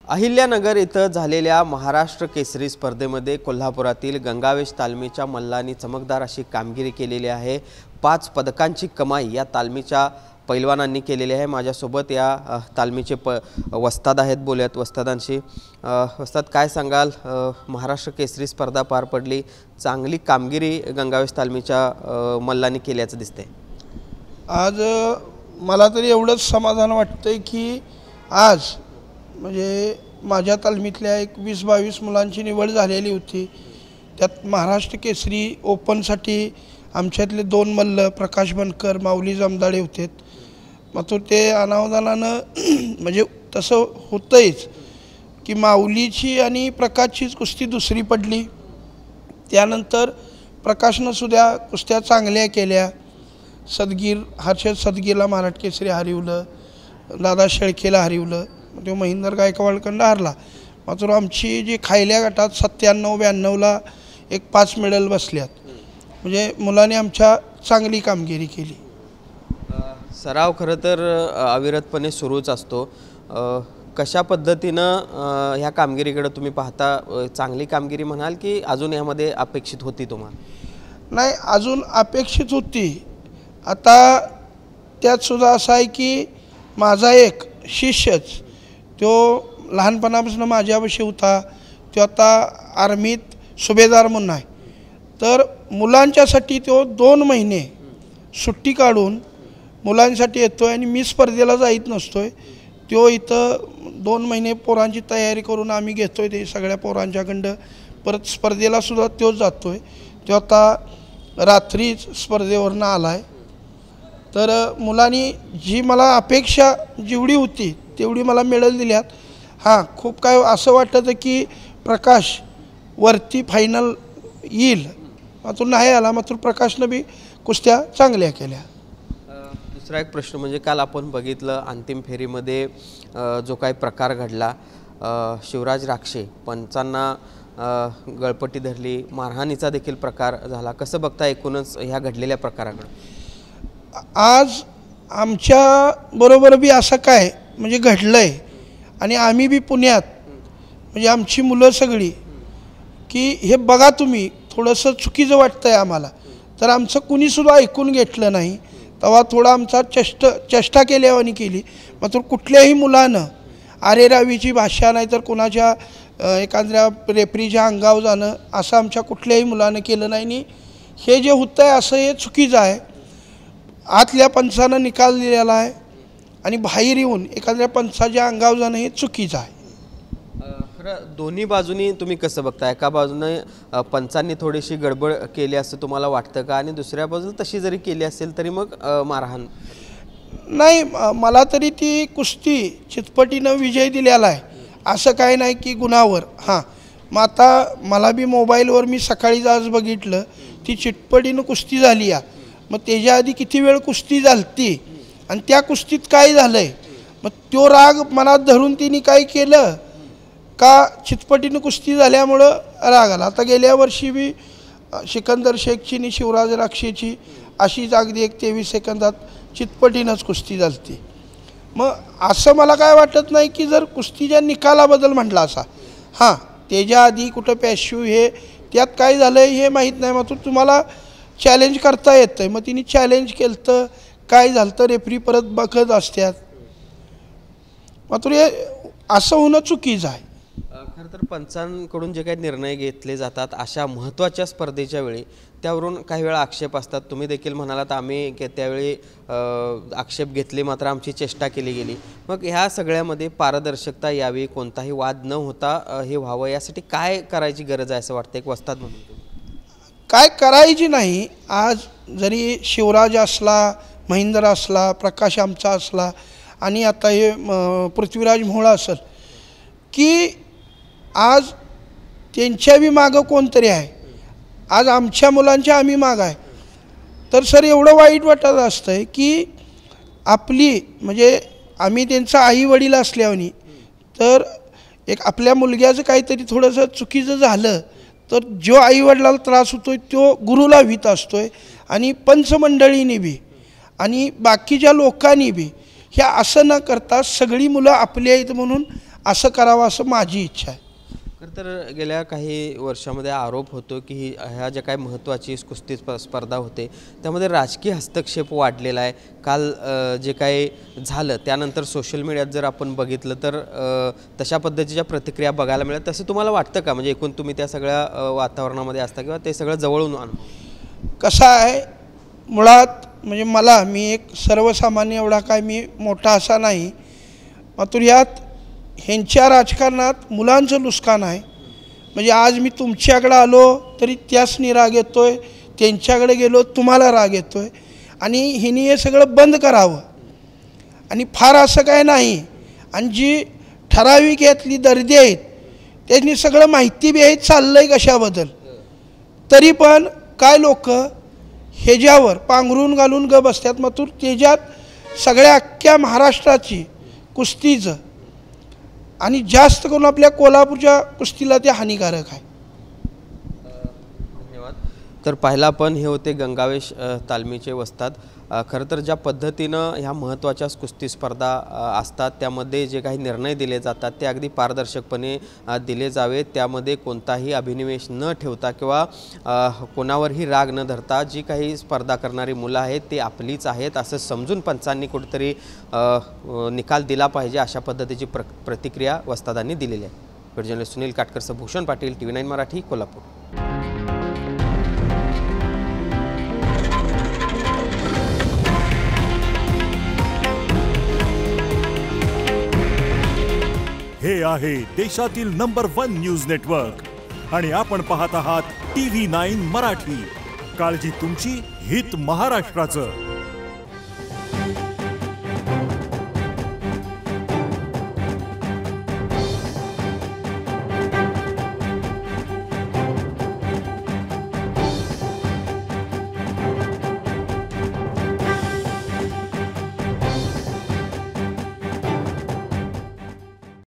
अहिल्यानगर इथं झालेल्या महाराष्ट्र केसरी स्पर्धेमध्ये कोल्हापुरातील गंगावेश तालमीच्या मल्लांनी चमकदार अशी कामगिरी केलेली आहे। 5 पदकांची कमाई या तालमीच्या पैलवानांनी केलेली आहे। माझ्यासोबत या तालमीचे वस्ताद आहेत, बोलूयात वस्तादांशी। वस्ताद, काय सांगाल? महाराष्ट्र केसरी स्पर्धा पार पडली, चांगली कामगिरी गंगावेश तालमीच्या मल्लांनी केल्याचं दिसतंय। आज मला तरी एवढंच समाधान वाटतंय की आज म्हणजे माझ्या तालमीतल्या एक 20-22 मुलांची निवड झालेली होती। त्यात महाराष्ट्र केसरी ओपनसाठी आमच्यातले 2 मल्ल प्रकाश बनकर, माऊली जमदाडे होते। मग ते अनावधानानं म्हणजे तसं होतंच की माऊलीची आणि प्रकाशचीच कुस्ती दुसरी पडली। त्यानंतर प्रकाशनं सुद्धा कुस्त्या चांगल्या केल्या। सदगीर, हर्षद सदगीरला महाराष्ट्र केसरी हरवलं, दादा शेळकेला हरवलं, तो महेंद्र गायकवाडकडून हरला। मात्र आमची जी खायल्या गटात 97-92ला एक 5 मेडल बसल्यात। म्हणजे मुलांनी आमच्या चांगली कामगिरी केली। सराव खरं तर अविरतपणे सुरूच असतो। कशा पद्धतीनं ह्या कामगिरीकडे तुम्ही पाहता? चांगली कामगिरी म्हणाल की अजून यामध्ये अपेक्षित होती तुम्हाला? नाही, अजून अपेक्षित होती। आता त्यात सुद्धा असं आहे की माझा एक शिष्यच, तो लहानपणापासून माझ्यापाशी होता, तो आता आर्मीत सुभेदार म्हणून आहे। तर मुलांच्यासाठी तो 2 महिने सुट्टी काढून मुलांसाठी येतोय आणि मी स्पर्धेला जात नसतोय। तो इथं 2 महिने पोरांची तयारी करून आम्ही घेतोय ते सगळ्या पोरांच्याकडं। परत स्पर्धेला सुद्धा तोच जातोय। तो आता रात्रीच स्पर्धेवरनं आला आहे। तर मुलांनी जी मला अपेक्षा जेवढी होती तेवढी मला मेडल दिल्यात। हां, खूप काय असं वाटतं की प्रकाश वरती फायनल येईल, मात्र नाही आला। मात्र प्रकाशनं बी कुस्त्या चांगल्या केल्या। दुसरा एक प्रश्न म्हणजे काल आपण बघितलं अंतिम फेरीमध्ये जो काही प्रकार घडला, शिवराज राक्षे पंचांना गळपट्टी धरली, मारहाणीचा देखील प्रकार झाला। कसं बघता एकूणच ह्या घडलेल्या प्रकाराकडे? आज आमच्या बरोबर बी असं काय म्हणजे घडलंय आणि आम्ही बी पुण्यात म्हणजे आमची मुलं सगळी की हे बघा तुम्ही, थोडंसं चुकीचं वाटतंय आम्हाला। तर आमचं कुणीसुद्धा ऐकून घेतलं नाही। तेव्हा थोडा आमचा चेष्टा केल्यावानी केली। मात्र कुठल्याही मुलानं आरेरावीची भाषा नाही तर कोणाच्या एखाद्या रेफरीच्या अंगावर जाणं असं आमच्या कुठल्याही मुलानं केलं नाही। आणि हे जे होतं आहे असं हे चुकीचं आहे। आतल्या पंचानं निकाल दिलेला आहे आणि बाहेर येऊन एखाद्या पंचाच्या अंगावर जाणं हे चुकीचं आहे। खरं दोन्ही बाजूनी तुम्ही कसं बघता? एका बाजूने पंचांनी थोडीशी गडबड केली असं तुम्हाला वाटतं का? आणि दुसऱ्या बाजूला तशी जरी केली असेल तरी मग मारहाण? नाही, मला तरी ती कुस्ती चितपटीनं विजय दिलेला आहे, असं काय नाही की गुणावर। हां, मग आता मला बी मोबाईलवर मी सकाळीच आज बघितलं ती चितपटीनं कुस्ती झाली आहे। मग त्याच्या आधी किती वेळ कुस्ती झालती आणि त्या कुस्तीत काय झालं आहे, मग तो राग मनात धरून तिने काय केलं का चितपटीनं कुस्ती झाल्यामुळं राग आला। आता गेल्या वर्षी बी सिकंदर शेखची आणि शिवराज राक्षेची अशीच अगदी 23 सेकंदात चितपटीनंच कुस्ती झाली। मग असं मला काय वाटत नाही की जर कुस्तीच्या निकालाबद्दल म्हटलं असा, हां त्याच्या आधी कुठं पॅशिव हे त्यात काय झालं आहे हे माहीत नाही। मग तुम्हाला चॅलेंज करता येतं, मग तिने चॅलेंज केलं तर काय झालं तर रेफरी परत बघत असतात। मात्र हे असं होणं चुकीचं आहे। खरं तर पंचांकडून जे काही निर्णय घेतले जातात अशा महत्त्वाच्या स्पर्धेच्या वेळी त्यावरून काही वेळा आक्षेप असतात। तुम्ही देखील म्हणालात आम्ही त्यावेळी आक्षेप घेतले, मात्र आमची चेष्टा केली गेली। मग ह्या सगळ्यामध्ये पारदर्शकता यावी, कोणताही वाद न होता हे व्हावं, यासाठी काय करायची गरज आहे असं वाटतं एक वस्ताद म्हणून? काय करायची नाही। आज जरी शिवराज असला, महेंद्र असला, प्रकाश आमचा असला आणि आता हे पृथ्वीराज मोहोळ असेल की आज त्यांच्या बी मागं कोणतरी आहे। आज आमच्या मुलांच्या आम्ही मागं आहे। तर सर एवढं वाईट वाटत असतं की आपली म्हणजे आम्ही त्यांचा आई वडील असल्याने तर एक आपल्या मुलग्याचं काहीतरी थोडंसं चुकीचं झालं तर जो आईवडिलाला त्रास होतोय तो गुरुला भीत असतोय आणि पंचमंडळीने बी आणि बाकीच्या लोकांनी बी हे असं न करता सगळी मुलं आपली आहेत म्हणून असं करावं असं माझी इच्छा आहे. तर गेल्या काही वर्षामध्ये आरोप होतो की ह्या ज्या काही महत्त्वाची कुस्ती स्पर्धा होते त्यामध्ये राजकीय हस्तक्षेप वाढलेला आहे. काल जे काही झालं त्यानंतर सोशल मीडियात जर आपण बघितलं तर तशा पद्धतीच्या प्रतिक्रिया बघायला मिळतात. तसं तुम्हाला वाटतं का, म्हणजे एकूण तुम्ही त्या सगळ्या वातावरणामध्ये असता किंवा ते सगळं जवळून कसं आहे मुळात, म्हणजे मी एक सर्वसामान्य, एवढा काय मी मोठा असा नाही, मात्र यात ह्यांच्या राजकारणात मुलांचं नुकसान आहे. म्हणजे आज मी तुमच्याकडे आलो तरी त्यासनी राग येतो आहे, त्यांच्याकडे गेलो तुम्हाला राग येतो आहे. आणि हिने हे सगळं बंद करावं. आणि फार असं काय नाही, आणि जी ठराविक यातली दर्दी आहेत त्यांनी सगळं माहिती बी आहे चाललं आहे कशाबद्दल, तरी पण काय लोक ह्याच्यावर पांघरून घालून ग बसतात. मग त्याच्यात सगळ्या अख्ख्या महाराष्ट्राची कुस्तीचं आणि जास्त करून आपल्या कोल्हापूरच्या कुस्तीला ते हानिकारक आहे. धन्यवाद. तर पाहिला पण हे होते गंगावेश तालमीचे वस्ताद. खरं तर ज्या पद्धतीनं ह्या महत्त्वाच्या कुस्ती स्पर्धा असतात त्यामध्ये जे काही निर्णय दिले जातात ते अगदी पारदर्शकपणे दिले जावेत. त्यामध्ये कोणताही अभिनिवेश न ठेवता किंवा कोणावरही राग न धरता जी काही स्पर्धा करणारी मुलं आहेत ते आपलीच आहेत असं समजून पंचांनी कुठेतरी निकाल दिला पाहिजे, अशा पद्धतीची प्रतिक्रिया वस्तादांनी दिलेली आहे. व्हिडिओ जर्नलिस्ट सुनील काटकरसह भूषण पाटील, TV9 मराठी, कोल्हापूर. हे आहे देशातील नंबर 1 न्यूज नेटवर्क आणि आपण पाहत आहात TV9 मराठी. काळजी तुमची, हित महाराष्ट्राचं.